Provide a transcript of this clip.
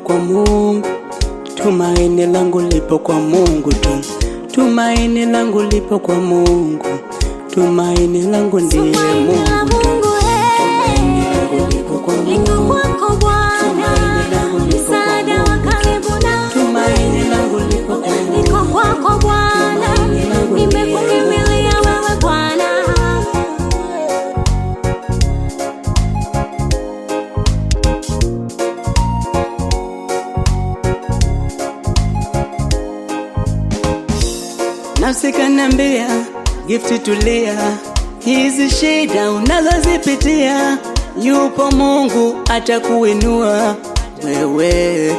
kwa Mungu, tumaini langu lipo kwa Mungu tu. Tumaini langu lipo kwa Mungu, tumaini langu ndiye Mungu tu. Tumaini langu lipo kwa Mungu, tumaini langu lipo kwa Mungu, tumaini langu lipo kwa Mungu, liko kwako Bwana, nimekukimbilia wewe Bwana. Nafsi kanambia Gift tulia, hizi shida unazozipitia, yupo Mungu atakuinua wewe.